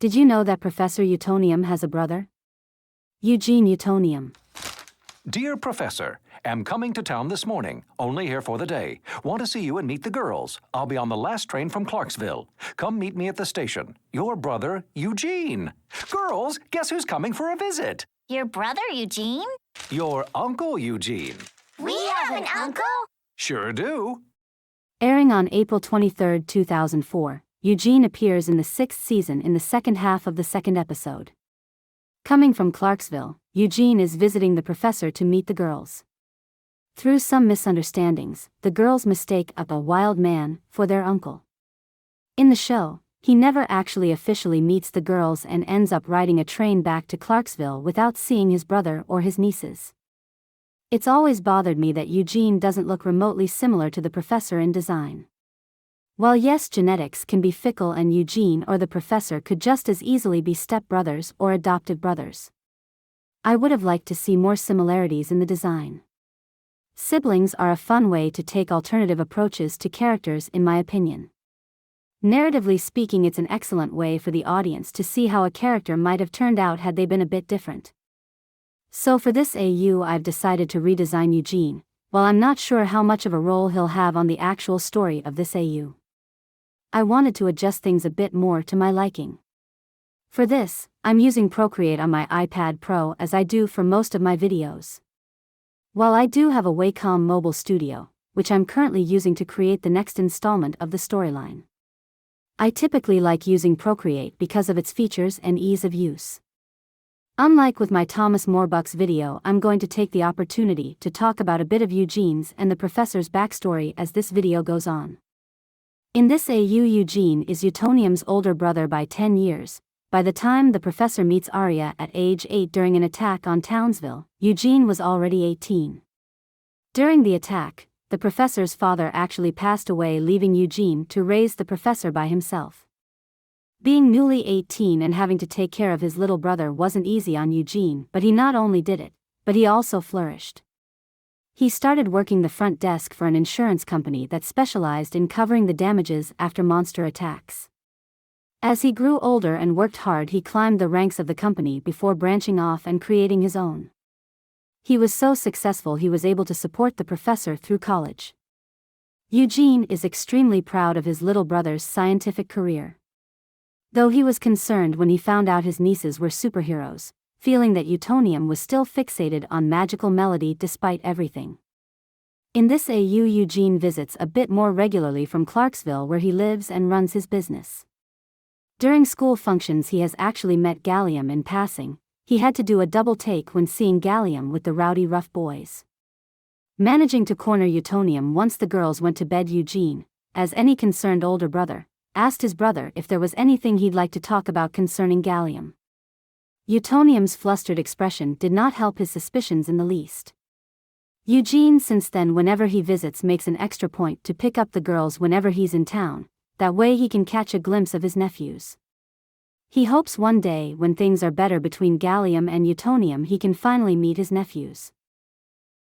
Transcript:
Did you know that Professor Utonium has a brother? Eugene Utonium. Dear Professor, am coming to town this morning, only here for the day. Want to see you and meet the girls. I'll be on the last train from Clarksville. Come meet me at the station. Your brother, Eugene. Girls, guess who's coming for a visit? Your brother, Eugene? Your uncle, Eugene. We have an uncle? Sure do. Airing on April 23, 2004, Eugene appears in the 6th season in the second half of the 2nd episode. Coming from Clarksville, Eugene is visiting the professor to meet the girls. Through some misunderstandings, the girls mistake a wild man for their uncle. In the show, he never actually officially meets the girls and ends up riding a train back to Clarksville without seeing his brother or his nieces. It's always bothered me that Eugene doesn't look remotely similar to the professor in design. While yes, genetics can be fickle and Eugene or the professor could just as easily be stepbrothers or adoptive brothers, I would have liked to see more similarities in the design. Siblings are a fun way to take alternative approaches to characters, in my opinion. Narratively speaking, it's an excellent way for the audience to see how a character might have turned out had they been a bit different. So for this AU, I've decided to redesign Eugene, while I'm not sure how much of a role he'll have on the actual story of this AU. I wanted to adjust things a bit more to my liking. For this, I'm using Procreate on my iPad Pro as I do for most of my videos. While I do have a Wacom mobile studio, which I'm currently using to create the next installment of the storyline, I typically like using Procreate because of its features and ease of use. Unlike with my Thomas Morbuck's video, I'm going to take the opportunity to talk about a bit of Eugene's and the professor's backstory as this video goes on. In this AU, Eugene is Utonium's older brother by 10 years. By the time the professor meets Arya at age 8 during an attack on Townsville, Eugene was already 18. During the attack, the professor's father actually passed away, leaving Eugene to raise the professor by himself. Being newly 18 and having to take care of his little brother wasn't easy on Eugene, but he not only did it, but he also flourished. He started working the front desk for an insurance company that specialized in covering the damages after monster attacks. As he grew older and worked hard, he climbed the ranks of the company before branching off and creating his own. He was so successful he was able to support the professor through college. Eugene is extremely proud of his little brother's scientific career. Though he was concerned when he found out his nieces were superheroes, feeling that Utonium was still fixated on magical melody despite everything. In this AU, Eugene visits a bit more regularly from Clarksville, where he lives and runs his business. During school functions, he has actually met Gallium in passing. He had to do a double take when seeing Gallium with the rowdy rough boys. Managing to corner Utonium once the girls went to bed, Eugene, as any concerned older brother, asked his brother if there was anything he'd like to talk about concerning Gallium. Utonium's flustered expression did not help his suspicions in the least. Eugene since then, whenever he visits, makes an extra point to pick up the girls whenever he's in town, that way he can catch a glimpse of his nephews. He hopes one day, when things are better between Gallium and Utonium, he can finally meet his nephews.